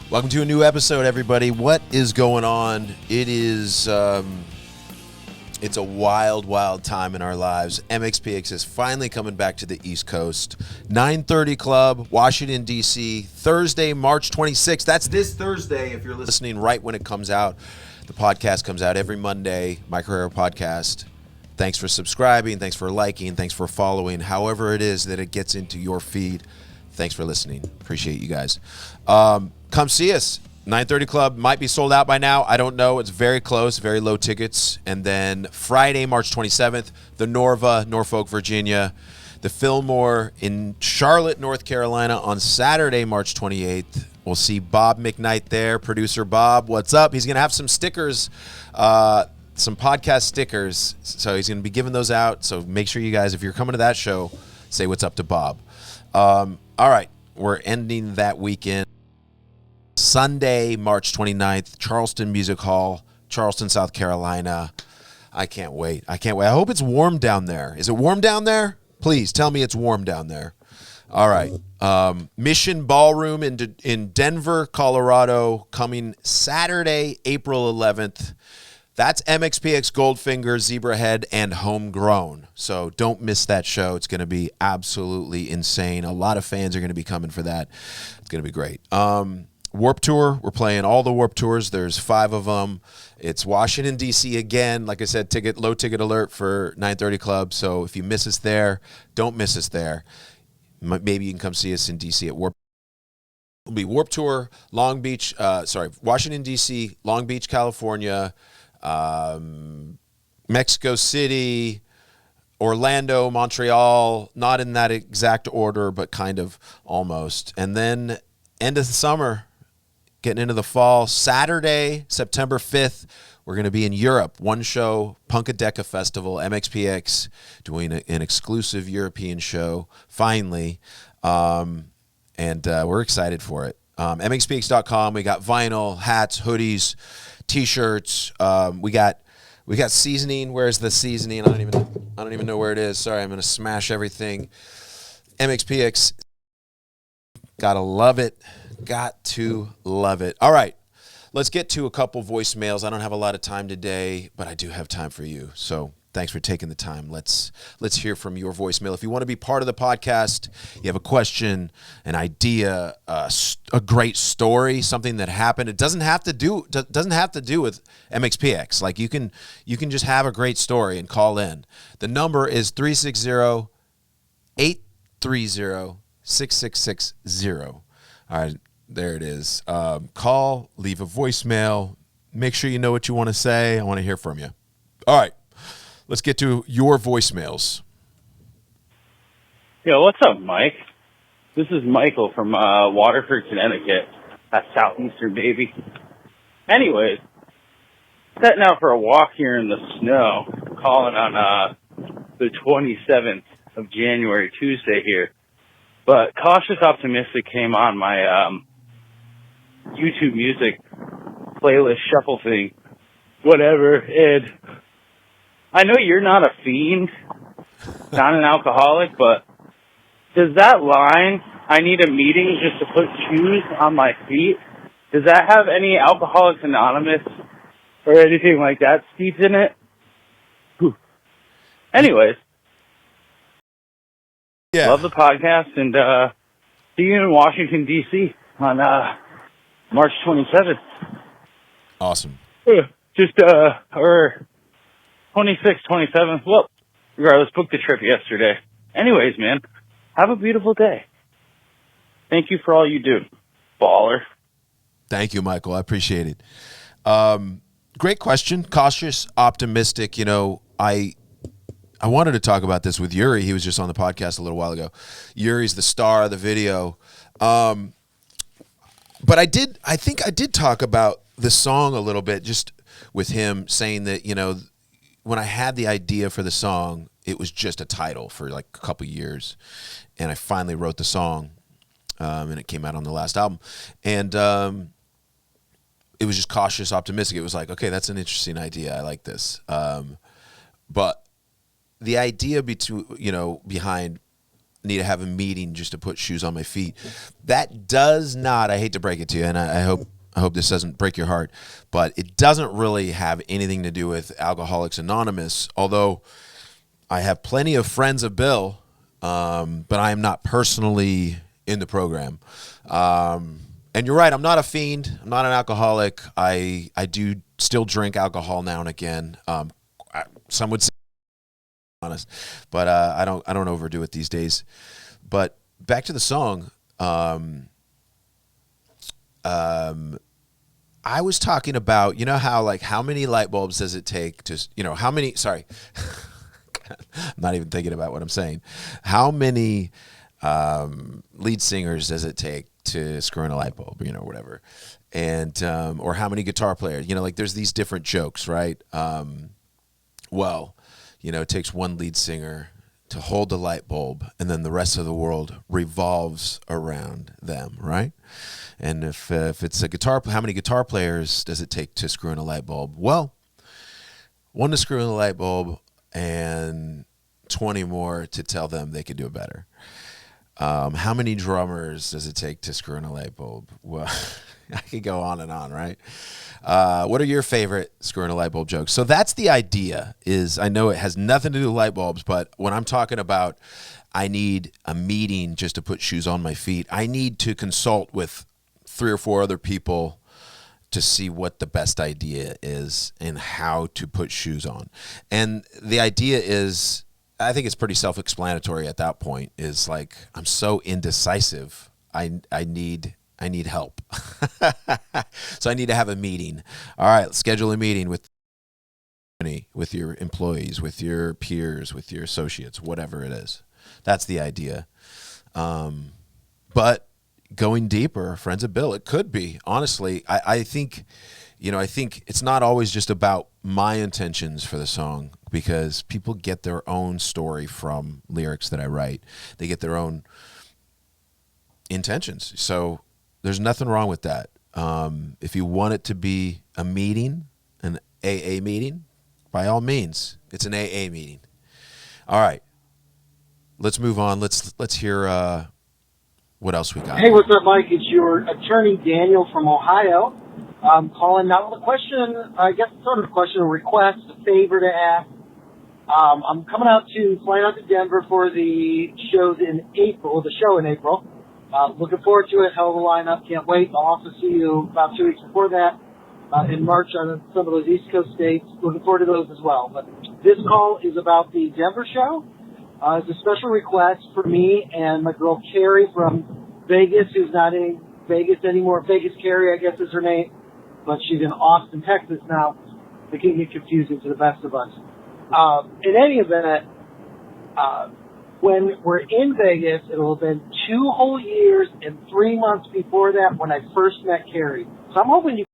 Welcome to a new episode, everybody. What is going on? It is, it's a wild, wild time in our lives. MxPx is finally coming back to the East Coast. 9:30 Club, Washington, D.C., Thursday, March 26th. That's this Thursday if you're listening right when it comes out. The podcast comes out every Monday, My Career Podcast. Thanks for subscribing. Thanks for liking. Thanks for following. However it is that it gets into your feed. Thanks for listening. Appreciate you guys. Come see us. 9:30 Club might be sold out by now. I don't know. It's very close, very low tickets. And then Friday, March 27th, the NorVa, Norfolk, Virginia. The Fillmore in Charlotte, North Carolina on Saturday, March 28th. We'll see Bob McKnight there. Producer Bob, what's up? He's going to have some stickers, some podcast stickers. So he's going to be giving those out. So make sure you guys, if you're coming to that show, say what's up to Bob. All right. We're ending that weekend. Sunday, March 29th, Charleston Music Hall, Charleston, South Carolina. I can't wait. I hope it's warm down there. Is it warm down there? Please tell me it's warm down there. All right. Mission Ballroom in Denver, Colorado, coming Saturday, April 11th. That's MxPx, Goldfinger, Zebrahead, and Homegrown. So don't miss that show. It's going to be absolutely insane. A lot of fans are going to be coming for that. It's going to be great. Warp Tour, we're playing all the Warp Tours. There's 5 of them. It's Washington, D.C. again. Like I said, low ticket alert for 9:30 Club. So if you miss us there, don't miss us there. Maybe you can come see us in D.C. at Warp. It'll be Warp Tour, Washington, D.C., Long Beach, California, Mexico City, Orlando, Montreal, not in that exact order, but kind of almost. And then end of the summer, getting into the fall, Saturday, September 5th, we're going to be in Europe. One show, Punkadeka Festival, MxPx, doing an exclusive European show, finally. And we're excited for it. MxPx.com, we got vinyl, hats, hoodies, T-shirts. We got seasoning. Where's the seasoning? I don't even know where it is. Sorry, I'm going to smash everything. MxPx. Gotta love it. Got to love it. All right. Let's get to a couple voicemails. I don't have a lot of time today, but I do have time for you. So thanks for taking the time. Let's hear from your voicemail. If you want to be part of the podcast, you have a question, an idea, a great story, something that happened. It doesn't have to do with MxPx. Like you can just have a great story and call in. The number is 360-830-6660. All right, there it is. Call, leave a voicemail. Make sure you know what you want to say. I want to hear from you. All right, let's get to your voicemails. Yo, what's up, Mike? This is Michael from Waterford, Connecticut. That's southeastern, baby. Anyways, setting out for a walk here in the snow. Calling on the 27th of January, Tuesday here. But Cautious Optimistic came on my YouTube music playlist shuffle thing, whatever. And I know you're not a fiend, not an alcoholic, but does that line, I need a meeting just to put shoes on my feet, does that have any Alcoholics Anonymous or anything like that steeped in it? Whew. Anyways. Yeah. Love the podcast, and see you in Washington, D.C. on March 27th. Awesome. Or 26th, 27th. Well, regardless, booked the trip yesterday. Anyways, man, have a beautiful day. Thank you for all you do, baller. Thank you, Michael. I appreciate it. Great question. Cautious, optimistic. You know, I wanted to talk about this with Yuri. He was just on the podcast a little while ago. Yuri's the star of the video. But I think I did talk about the song a little bit, just with him saying that, you know, when I had the idea for the song, it was just a title for like a couple years. And I finally wrote the song, and it came out on the last album. And it was just Cautious Optimistic. It was like, okay, that's an interesting idea. I like this. But the idea behind need to have a meeting just to put shoes on my feet. That does not, I hate to break it to you, and I hope this doesn't break your heart, but it doesn't really have anything to do with Alcoholics Anonymous, although I have plenty of friends of Bill, but I am not personally in the program. And you're right, I'm not a fiend. I'm not an alcoholic. I do still drink alcohol now and again. Some would say honest, but I don't overdo it these days. But back to the song. I was talking about, you know how many light bulbs does it take to, how many, sorry, I'm not even thinking about what I'm saying. How many lead singers does it take to screw in a light bulb, whatever. And, or how many guitar players, there's these different jokes, right? Well, it takes one lead singer to hold the light bulb, and then the rest of the world revolves around them, right? And if it's a guitar, how many guitar players does it take to screw in a light bulb? Well, one to screw in the light bulb and 20 more to tell them they could do it better. How many drummers does it take to screw in a light bulb? Well, I could go on and on, right? What are your favorite screw in a light bulb jokes? So that's the idea. I know it has nothing to do with light bulbs, but when I'm talking about I need a meeting just to put shoes on my feet, I need to consult with 3 or 4 other people to see what the best idea is and how to put shoes on. And the idea is, I think it's pretty self-explanatory at that point, is like, I'm so indecisive. I need help. So I need to have a meeting. All right, let's schedule a meeting with your employees, with your peers, with your associates, whatever it is. That's the idea. But going deeper, friends of Bill, it could be. Honestly, I think it's not always just about my intentions for the song, because people get their own story from lyrics that I write. They get their own intentions. So there's nothing wrong with that. If you want it to be a meeting, an AA meeting, by all means, it's an AA meeting. All right, let's move on. Let's hear what else we got. Hey, what's up, Mike? It's your attorney, Daniel, from Ohio. I'm calling now with a question, I guess sort of a question, a request, a favor to ask. I'm flying out to Denver for the show in April. Looking forward to it. Hell of a lineup. Can't wait. I'll also see you about 2 weeks before that in March on some of those East Coast states. Looking forward to those as well. But this call is about the Denver show. It's a special request for me and my girl Carrie from Vegas, who's not in Vegas anymore. Vegas Carrie, I guess is her name. But she's in Austin, Texas now. They can get confusing to the best of us. In any event, when we're in Vegas, it'll have been 2 whole years and 3 months before that when I first met Carrie. So I'm hoping you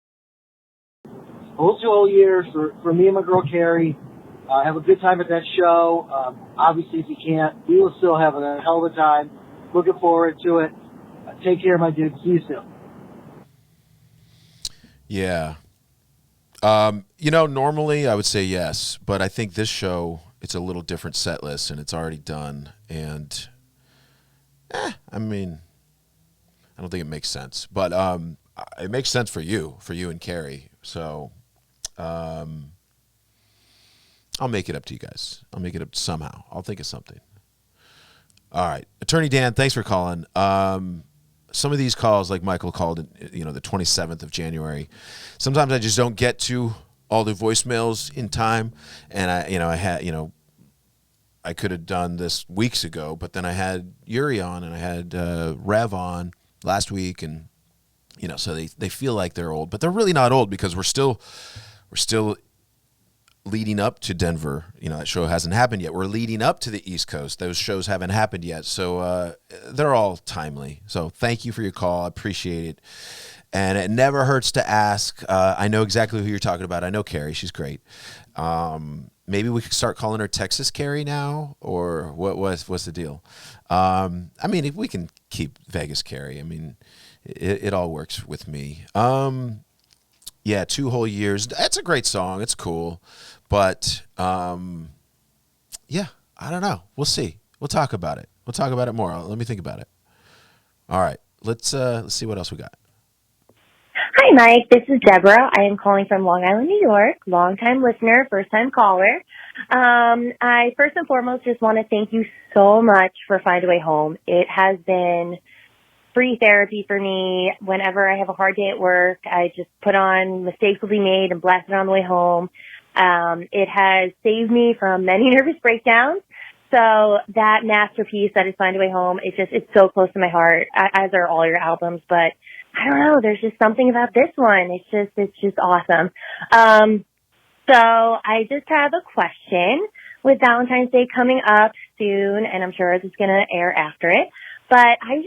whole 2 whole years for me and my girl Carrie. Have a good time at that show. Obviously, if you can't, we will still have a hell of a time. Looking forward to it. Take care, my dude. See you soon. Yeah. Normally I would say yes, but I think this show, it's a little different set list and it's already done. And, I don't think it makes sense, but it makes sense for you and Carrie. So I'll make it up to you guys. I'll make it up somehow. I'll think of something. All right. Attorney Dan, thanks for calling. Some of these calls, like Michael called, the 27th of January, sometimes I just don't get to all the voicemails in time. And I could have done this weeks ago, but then I had Yuri on and I had Rev on last week. And, so they feel like they're old, but they're really not old because we're still leading up to Denver. That show hasn't happened yet. We're leading up to the East Coast. Those shows haven't happened yet. So they're all timely. So thank you for your call. I appreciate it. And it never hurts to ask. I know exactly who you're talking about. I know Carrie. She's great. Maybe we could start calling her Texas Carrie now, or what's the deal? If we can keep Vegas Carrie, it all works with me. Yeah, 2 whole years. That's a great song. It's cool. But, yeah, I don't know. We'll see. We'll talk about it. We'll talk about it more. Let me think about it. All right. Let's see what else we got. Hi, Mike. This is Deborah. I am calling from Long Island, New York. Long-time listener, first-time caller. I first and foremost just want to thank you so much for Find a Way Home. It has been free therapy for me. Whenever I have a hard day at work, I just put on Mistakes Will Be Made and blast it on the way home. It has saved me from many nervous breakdowns. So that masterpiece that is Find a Way Home, it's so close to my heart, as are all your albums. But I don't know, there's just something about this one. It's just awesome. So I just have a question with Valentine's Day coming up soon, and I'm sure it's going to air after it. But I'm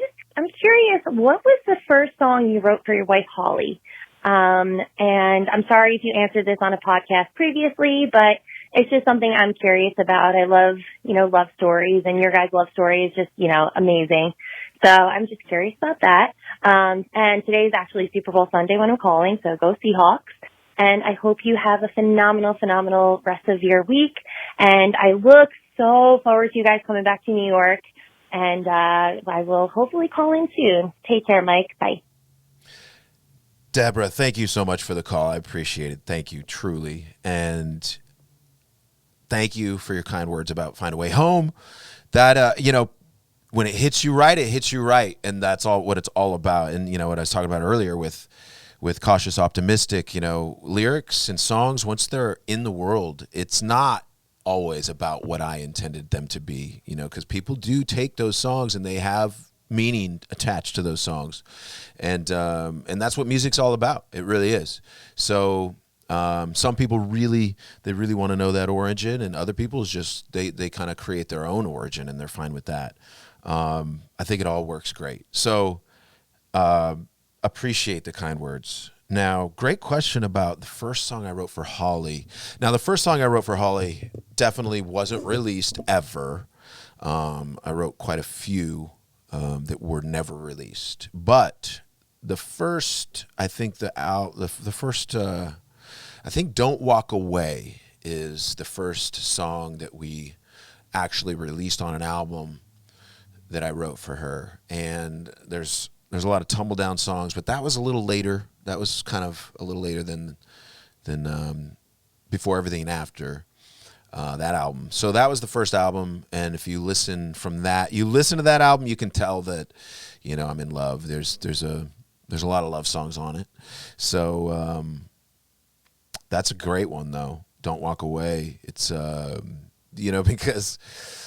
curious, what was the first song you wrote for your wife, Holly? And I'm sorry if you answered this on a podcast previously, but it's just something I'm curious about. I love, love stories, and your guys' love story is just, amazing. So I'm just curious about that. And today is actually Super Bowl Sunday when I'm calling, so go Seahawks. And I hope you have a phenomenal rest of your week. And I look so forward to you guys coming back to New York. And I will hopefully call in soon. Take care, Mike. Bye. Deborah, thank you so much for the call. I appreciate it. Thank you, truly. And thank you for your kind words about Find a Way Home. That, when it hits you right, it hits you right. And that's all what it's all about. And, what I was talking about earlier with Cautious Optimistic, lyrics and songs, once they're in the world, it's not always about what I intended them to be, because people do take those songs and they have meaning attached to those songs. And that's what music's all about. It really is. So some people really want to know that origin, and other people is just they kind of create their own origin, and they're fine with that. I think it all works great. So appreciate the kind words. Now, great question about the first song I wrote for Holly. Now, the first song I wrote for Holly definitely wasn't released ever. I wrote quite a few that were never released. But the first, I think I think Don't Walk Away is the first song that we actually released on an album that I wrote for her. And there's a lot of tumble down songs, but that was a little later. That was kind of a little later than Before Everything and After, that album. So that was the first album, and if you listen to that album, you can tell that, I'm in love. There's a lot of love songs on it. So that's a great one, though. Don't Walk Away. It's because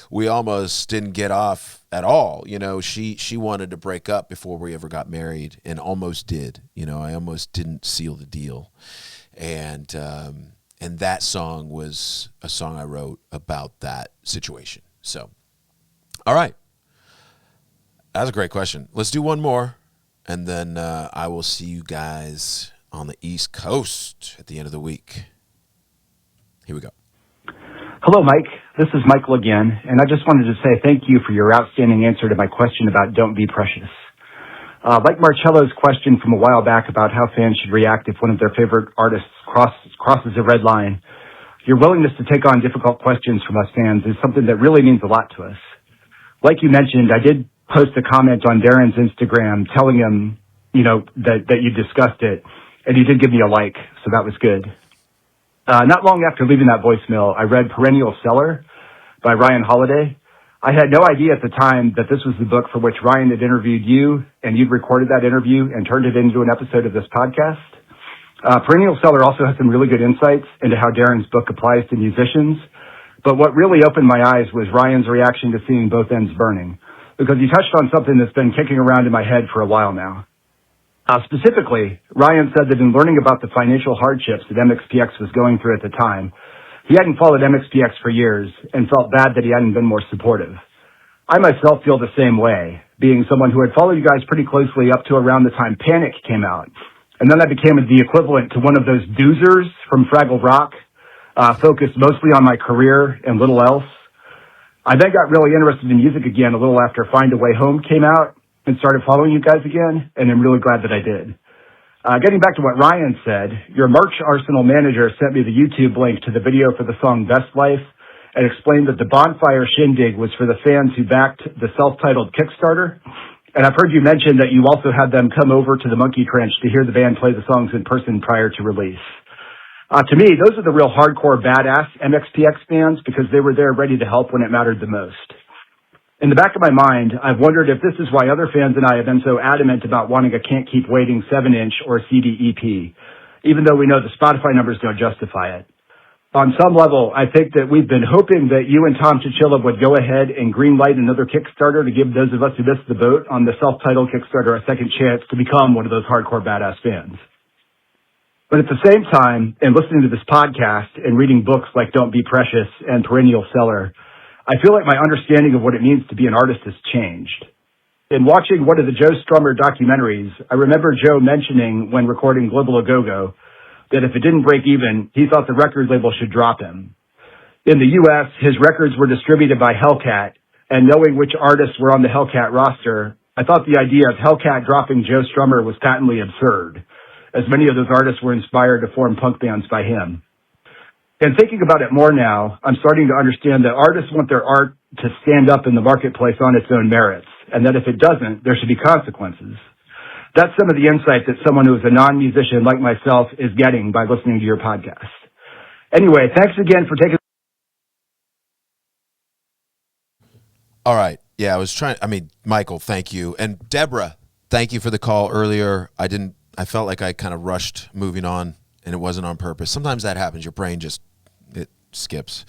we almost didn't get off at all. She wanted to break up before we ever got married, and almost did. I almost didn't seal the deal. And that song was a song I wrote about that situation. So, all right. That was a great question. Let's do one more, and then I will see you guys on the East Coast at the end of the week. Here we go. Hello, Mike. This is Michael again, and I just wanted to say thank you for your outstanding answer to my question about Don't Be Precious. Like Marcello's question from a while back about how fans should react if one of their favorite artists crosses a red line, your willingness to take on difficult questions from us fans is something that really means a lot to us. Like you mentioned, I did post a comment on Darren's Instagram telling him, that you discussed it, and he did give me a like, so that was good. Not long after leaving that voicemail, I read Perennial Seller by Ryan Holiday. I had no idea at the time that this was the book for which Ryan had interviewed you, and you'd recorded that interview and turned it into an episode of this podcast. Perennial Seller also has some really good insights into how Darren's book applies to musicians. But what really opened my eyes was Ryan's reaction to seeing both ends burning, because he touched on something that's been kicking around in my head for a while now. Specifically, Ryan said that in learning about the financial hardships that MxPx was going through at the time, he hadn't followed MxPx for years and felt bad that he hadn't been more supportive. I myself feel the same way, being someone who had followed you guys pretty closely up to around the time Panic came out. And then I became the equivalent to one of those doozers from Fraggle Rock, focused mostly on my career and little else. I then got really interested in music again a little after Find a Way Home came out, and started following you guys again, and I'm really glad that I did. Getting back to what Ryan said, your merch arsenal manager sent me the YouTube link to the video for the song Best Life, and explained that the bonfire shindig was for the fans who backed the self-titled Kickstarter. And I've heard you mention that you also had them come over to the Monkey Trench to hear the band play the songs in person prior to release. To me, those are the real hardcore badass MxPx fans because they were there ready to help when it mattered the most. In the back of my mind, I've wondered if this is why other fans and I have been so adamant about wanting a Can't Keep Waiting 7-inch or CD EP, even though we know the Spotify numbers don't justify it. On some level, I think that we've been hoping that you and Tom Chichilla would go ahead and greenlight another Kickstarter to give those of us who missed the boat on the self-titled Kickstarter a second chance to become one of those hardcore badass fans. But at the same time, in listening to this podcast and reading books like Don't Be Precious and Perennial Seller, I feel like my understanding of what it means to be an artist has changed. In watching one of the Joe Strummer documentaries, I remember Joe mentioning when recording Global A Go-Go that if it didn't break even, he thought the record label should drop him. In the U.S., his records were distributed by Hellcat, and knowing which artists were on the Hellcat roster, I thought the idea of Hellcat dropping Joe Strummer was patently absurd, as many of those artists were inspired to form punk bands by him. And thinking about it more now, I'm starting to understand that artists want their art to stand up in the marketplace on its own merits, and that if it doesn't, there should be consequences. That's some of the insight that someone who is a non-musician like myself is getting by listening to your podcast. Anyway, thanks again for taking... All right. Yeah, Michael, thank you. And Deborah, thank you for the call earlier. I felt like I kind of rushed moving on, and it wasn't on purpose. Sometimes that happens. Your brain it skips.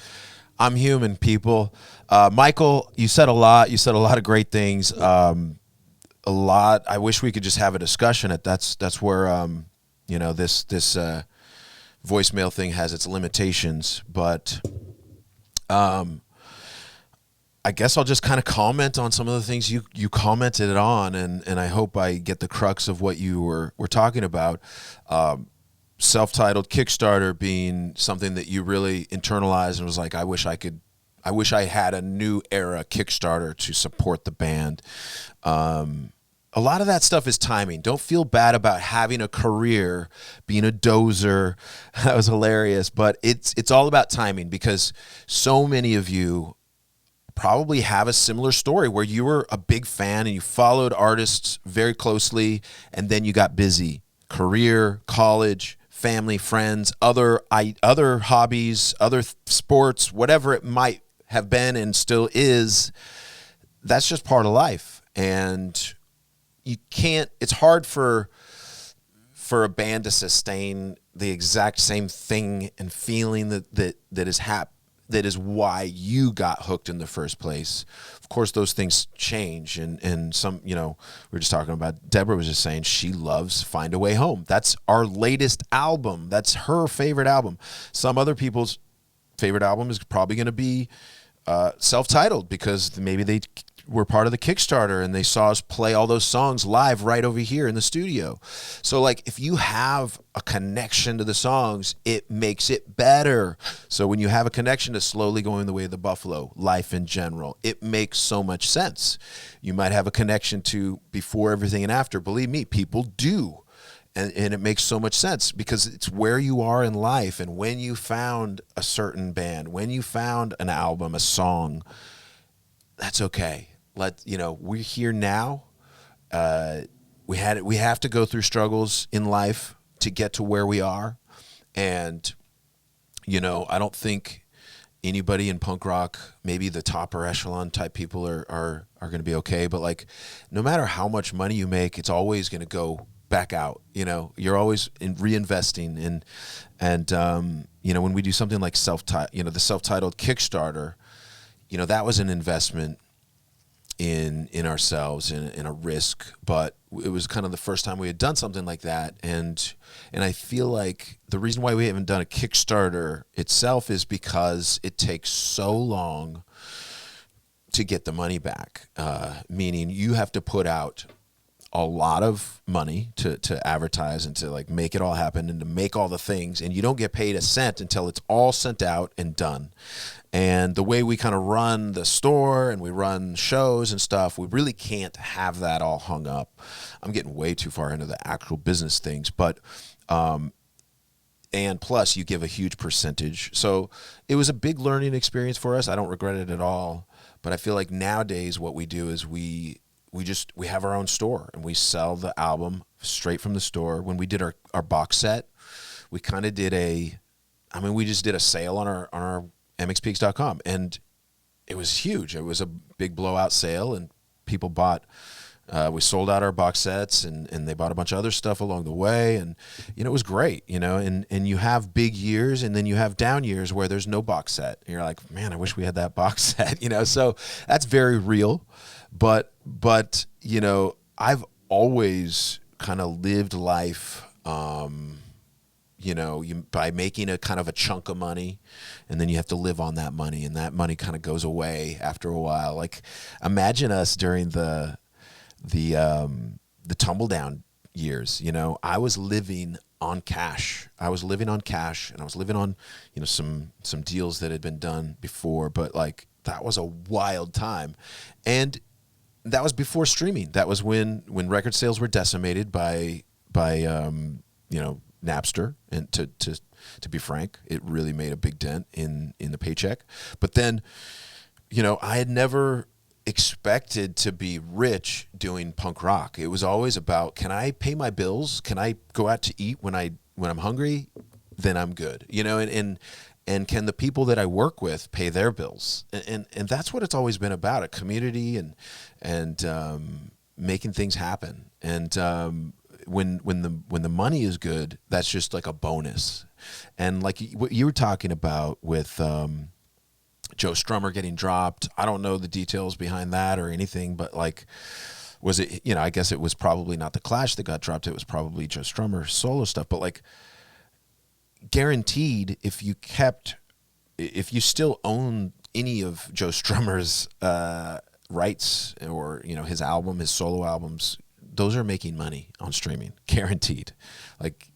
I'm human, people. Michael, you said a lot. You said a lot of great things. A lot. I wish we could just have a discussion. That's where this voicemail thing has its limitations. But I guess I'll just kind of comment on some of the things you commented on, and I hope I get the crux of what you were talking about. Self-titled Kickstarter being something that you really internalized and was like, I wish I had a new era Kickstarter to support the band. A lot of that stuff is timing. Don't feel bad about having a career, being a dozer. That was hilarious, but it's all about timing because so many of you probably have a similar story where you were a big fan and you followed artists very closely and then you got busy. Career, college, family, friends, other hobbies, other sports, whatever it might have been and still is, that's just part of life. And it's hard for a band to sustain the exact same thing and feeling that is why you got hooked in the first place. Of course, those things change, and some, we were just talking about, Deborah was just saying she loves Find a Way Home. That's our latest album. That's her favorite album. Some other people's favorite album is probably going to be self-titled because maybe they were part of the Kickstarter and they saw us play all those songs live right over here in the studio. So like if you have a connection to the songs, it makes it better. So when you have a connection to Slowly Going the Way of the Buffalo, life in general, it makes so much sense. You might have a connection to Before Everything and After. Believe me, people do. And it makes so much sense because it's where you are in life and when you found a certain band, when you found an album, a song, that's okay. We're here now. We have to go through struggles in life to get to where we are. And, I don't think anybody in punk rock, maybe the topper echelon type people are going to be okay. But no matter how much money you make, it's always going to go back out. You're always reinvesting and when we do something like the self-titled Kickstarter, that was an investment in ourselves and in a risk, but it was kind of the first time we had done something like that. And I feel like the reason why we haven't done a Kickstarter itself is because it takes so long to get the money back, meaning you have to put out a lot of money to advertise and to make it all happen and to make all the things, and you don't get paid a cent until it's all sent out and done. And the way we kind of run the store and we run shows and stuff, we really can't have that all hung up. I'm getting way too far into the actual business things, but and plus you give a huge percentage. So it was a big learning experience for us. I don't regret it at all, but I feel like nowadays what we do is we have our own store and we sell the album straight from the store. When we did our box set, we kind of did we just did a sale on our MxPx.com, and it was huge. It was a big blowout sale, and people bought. We sold out our box sets, and they bought a bunch of other stuff along the way, and it was great. And you have big years, and then you have down years where there's no box set. And you're like, man, I wish we had that box set. So that's very real. But I've always kind of lived life. By making a kind of a chunk of money, and then you have to live on that money, and that money kind of goes away after a while. Like, imagine us during the tumble down years. I was living on cash. And I was living on, some deals that had been done before, but like, that was a wild time. And that was before streaming. That was when record sales were decimated by Napster, and to be frank, it really made a big dent in the paycheck. But then, I had never expected to be rich doing punk rock. It was always about, can I pay my bills? Can I go out to eat when I'm hungry? Then I'm good. And can the people that I work with pay their bills? And that's what it's always been about, a community and making things happen. And when the money is good, that's just like a bonus. And like what you were talking about with Joe Strummer getting dropped, I don't know the details behind that or anything, but like, was it, I guess it was probably not the Clash that got dropped. It was probably Joe Strummer solo stuff. But like, guaranteed, if you still own any of Joe Strummer's rights, or his solo albums, those are making money on streaming, guaranteed. Like,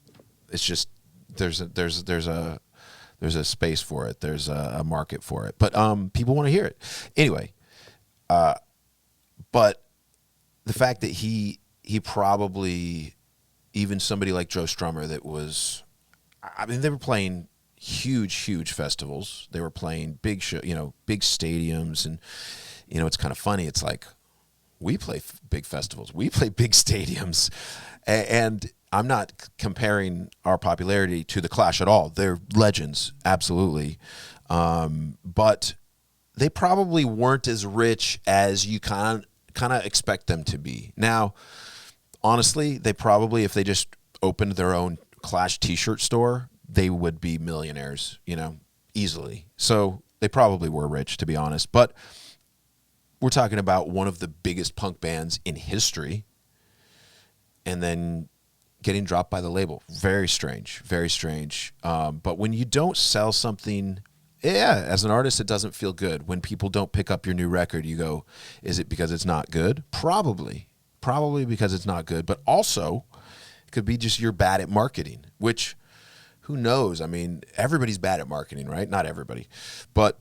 it's just there's a space for it. There's a market for it. But people want to hear it anyway. But the fact that he probably, even somebody like Joe Strummer, that was, they were playing huge festivals. They were playing big big stadiums, and it's kind of funny. It's like, we play big festivals, we play big stadiums, and I'm not comparing our popularity to the Clash at all. They're legends, absolutely, but they probably weren't as rich as you kind of expect them to be. Now, honestly, they probably, if they just opened their own Clash T-shirt store, they would be millionaires, easily. So they probably were rich, to be honest, but we're talking about one of the biggest punk bands in history, and then getting dropped by the label. Very strange, very strange. But when you don't sell something, as an artist, it doesn't feel good. When people don't pick up your new record, you go, is it because it's not good? Probably because it's not good, but also it could be just you're bad at marketing, which, who knows? I mean, everybody's bad at marketing, right? Not everybody, but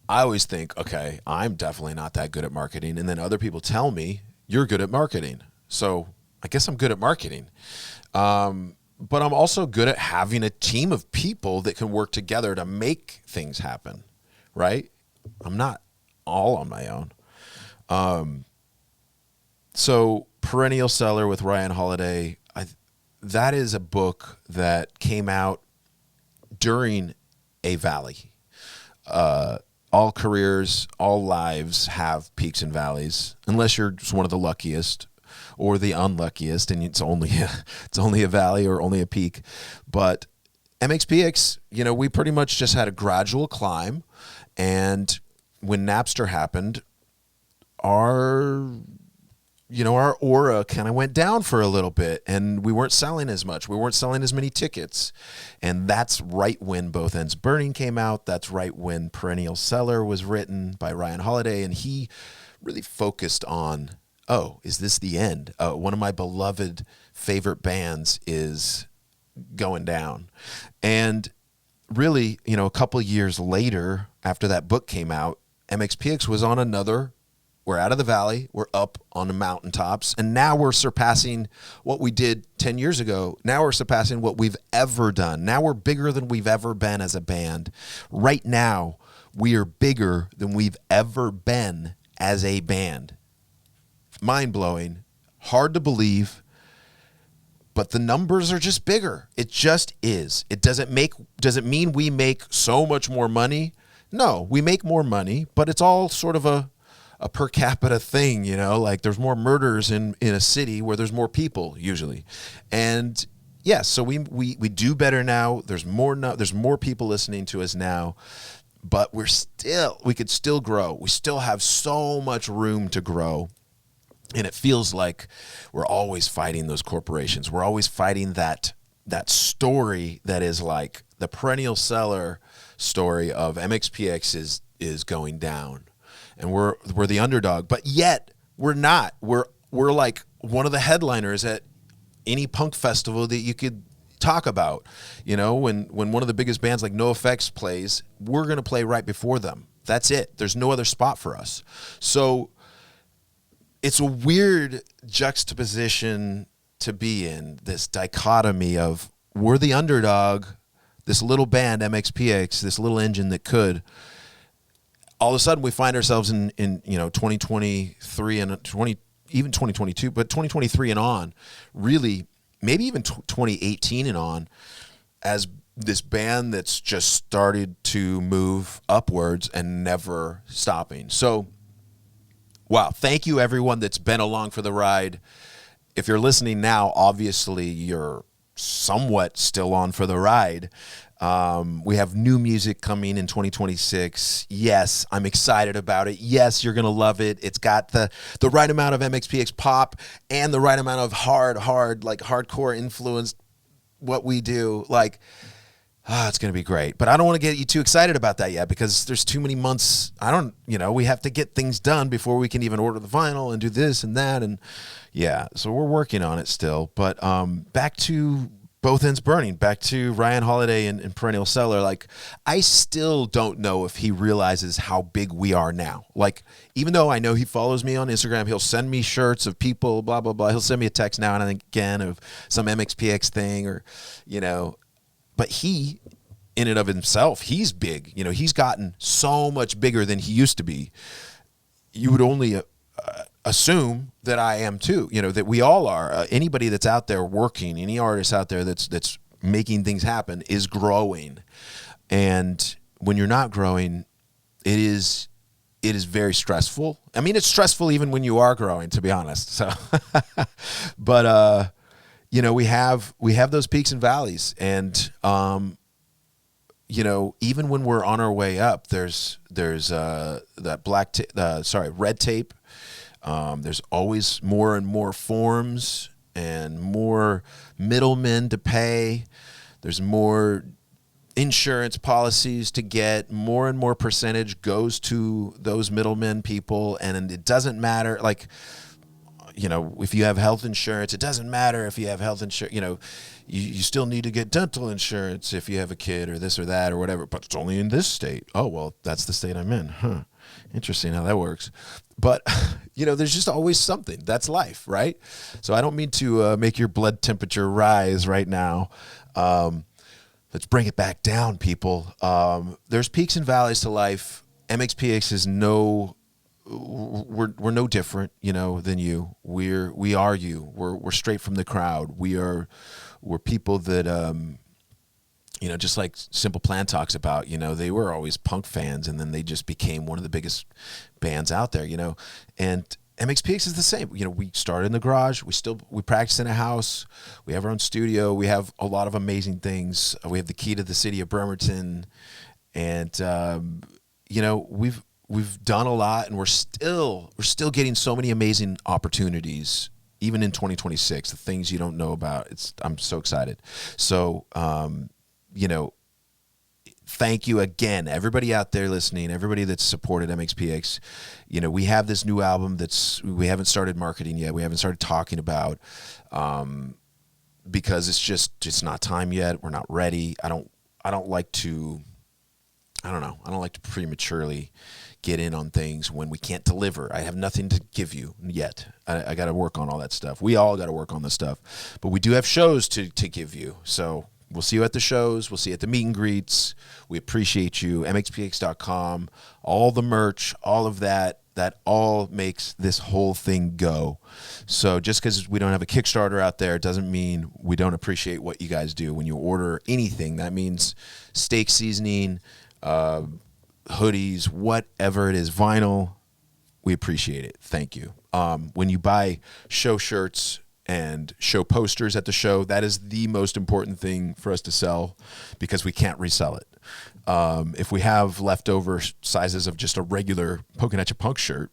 I always think, okay, I'm definitely not that good at marketing. And then other people tell me, you're good at marketing. So I guess I'm good at marketing. But I'm also good at having a team of people that can work together to make things happen, right? I'm not all on my own. So Perennial Seller with Ryan Holiday, that is a book that came out during a valley. All careers, all lives have peaks and valleys, unless you're just one of the luckiest or the unluckiest, and it's only a valley or only a peak. But MxPx, we pretty much just had a gradual climb, and when Napster happened, our aura kind of went down for a little bit, and we weren't selling as much. We weren't selling as many tickets. And that's right when Both Ends Burning came out. That's right when Perennial Seller was written by Ryan Holiday. And he really focused on, is this the end? One of my beloved favorite bands is going down. And really, a couple years later, after that book came out, MxPx was on another We're out of the valley. We're up on the mountaintops. And now we're surpassing what we did 10 years ago. Now we're surpassing what we've ever done. Now we're bigger than we've ever been as a band. Right now, we are bigger than we've ever been as a band. Mind-blowing. Hard to believe. But the numbers are just bigger. It just is. Does it mean we make so much more money? No, we make more money, but it's all sort of a per capita thing, you know, like there's more murders in a city where there's more people usually. And yes, so we do better now. There's more people listening to us now, but we could still grow. We still have so much room to grow. And it feels like we're always fighting those corporations. We're always fighting that story that is like the perennial seller story of MxPx is going down. And we're the underdog, but yet we're not. We're like one of the headliners at any punk festival that you could talk about. You know, when one of the biggest bands like NoFX plays, we're going to play right before them. That's it. There's no other spot for us. So it's a weird juxtaposition to be in, this dichotomy of we're the underdog, this little band, MxPx, this little engine that could. All of a sudden we find ourselves in 2023 and even 2022, but 2023 and on, really, maybe even 2018 and on, as this band that's just started to move upwards and never stopping. So, wow, thank you everyone that's been along for the ride. If you're listening now, obviously you're somewhat still on for the ride. We have new music coming in 2026. Yes, I'm excited about it. Yes, you're going to love it. It's got the right amount of MxPx pop and the right amount of hard, like hardcore influenced what we do. Like, it's going to be great. But I don't want to get you too excited about that yet because there's too many months. We have to get things done before we can even order the vinyl and do this and that. And yeah, so we're working on it still. But back to Both Ends Burning, back to Ryan Holiday and Perennial Seller. Like, I still don't know if he realizes how big we are now. Like, even though I know he follows me on Instagram, he'll send me shirts of people, blah, blah, blah. He'll send me a text now and again of some MxPx thing or, but he, in and of himself, he's big. He's gotten so much bigger than he used to be. You would only assume that I am too, that we all are. Anybody that's out there working, any artist out there that's making things happen is growing. And when you're not growing, it is very stressful. I mean, it's stressful even when you are growing, to be honest. So, but we have those peaks and valleys, and even when we're on our way up, there's that red tape. There's always more and more forms and more middlemen to pay. There's more insurance policies to get. More and more percentage goes to those middlemen people, and it doesn't matter. Like, if you have health insurance, it doesn't matter if you have health insurance. You still need to get dental insurance if you have a kid or this or that or whatever, but it's only in this state. Oh, well, that's the state I'm in. Huh. Interesting how that works. But, there's just always something. That's life, right? So I don't mean to make your blood temperature rise right now. Let's bring it back down, people. There's peaks and valleys to life. MxPx is we're no different, than you. We are you. We're straight from the crowd. We're people that, just like Simple Plan talks about, they were always punk fans, and then they just became one of the biggest bands out there, and MxPx is the same. We started in the garage. We practice in a house. We have our own studio. We have a lot of amazing things. We have the key to the city of Bremerton, and, we've done a lot, and we're still getting so many amazing opportunities, even in 2026, the things you don't know about. I'm so excited. So, thank you again, everybody out there listening, everybody that's supported MxPx. We have this new album we haven't started marketing yet. We haven't started talking about, because it's not time yet. We're not ready. I don't like to prematurely get in on things when we can't deliver. I have nothing to give you yet. I got to work on all that stuff. We all got to work on this stuff. But we do have shows to give you. So we'll see you at the shows. We'll see you at the meet and greets. We appreciate you. MxPx.com, all the merch, all of that. That all makes this whole thing go. So just because we don't have a Kickstarter out there doesn't mean we don't appreciate what you guys do. When you order anything, that means steak seasoning, hoodies, whatever it is, vinyl, we appreciate it. Thank you. When you buy show shirts and show posters at the show, that is the most important thing for us to sell because we can't resell it. If we have leftover sizes of just a regular Punkadeka Punk shirt,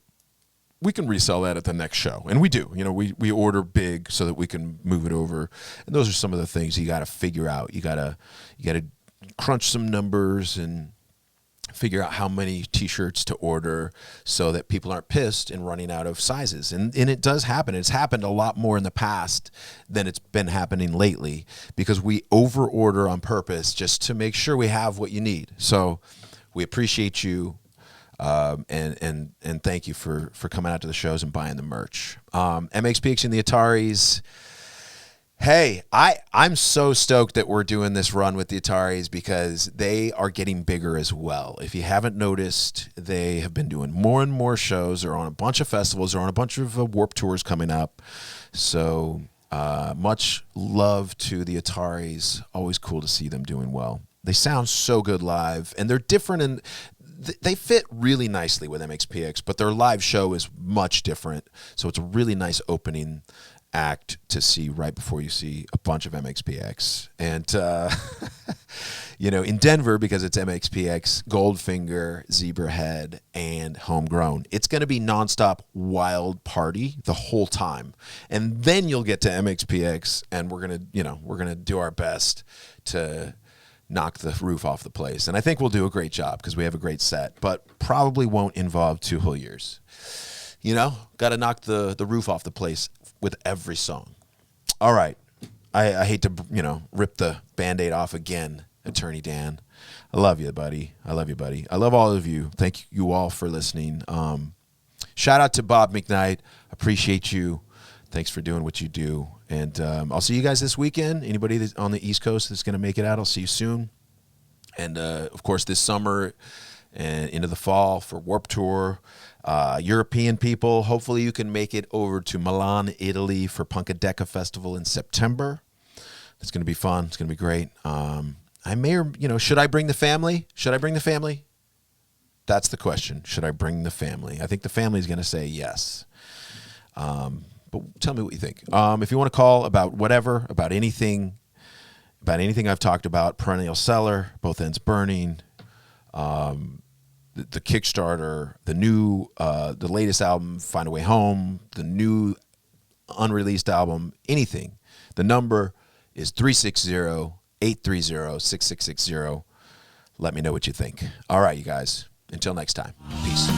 we can resell that at the next show. And we do. You know, we order big so that we can move it over. And those are some of the things you got to figure out. You got to crunch some numbers and figure out how many t-shirts to order so that people aren't pissed and running out of sizes. And it does happen. It's happened a lot more in the past than it's been happening lately because we over order on purpose just to make sure we have what you need. So we appreciate you. And thank you for coming out to the shows and buying the merch. MxPx and the Ataris. Hey, I'm so stoked that we're doing this run with the Ataris because they are getting bigger as well. If you haven't noticed, they have been doing more and more shows. They're on a bunch of festivals. They're on a bunch of Warped Tours coming up. So much love to the Ataris. Always cool to see them doing well. They sound so good live, and they're different, and they fit really nicely with MxPx, but their live show is much different. So it's a really nice opening act to see right before you see a bunch of MxPx. And, you know, in Denver, because it's MxPx, Goldfinger, Zebrahead, and Homegrown, it's going to be nonstop wild party the whole time. And then you'll get to MxPx, and we're going to do our best to knock the roof off the place. And I think we'll do a great job because we have a great set, but probably won't involve 2 whole years. You know, got to knock the roof off the place with every song. All right. I hate to, rip the Band-Aid off again, Attorney Dan. I love you, buddy. I love you, buddy. I love all of you. Thank you all for listening. Shout out to Bob McKnight. Appreciate you. Thanks for doing what you do. And I'll see you guys this weekend. Anybody that's on the East Coast that's going to make it out, I'll see you soon. And, of course, this summer and into the fall for Warped Tour. European people, hopefully you can make it over to Milan, Italy for Punkadeka Festival in September. It's going to be fun. It's going to be great. I may or, should I bring the family? Should I bring the family? That's the question. Should I bring the family? I think the family is going to say yes. But tell me what you think. If you want to call about whatever, about anything I've talked about, Perennial Seller, Both Ends Burning, the Kickstarter, the new, the latest album, Find a Way Home, the new unreleased album, anything. The number is 360-830-6660. Let me know what you think. All right, you guys. Until next time. Peace.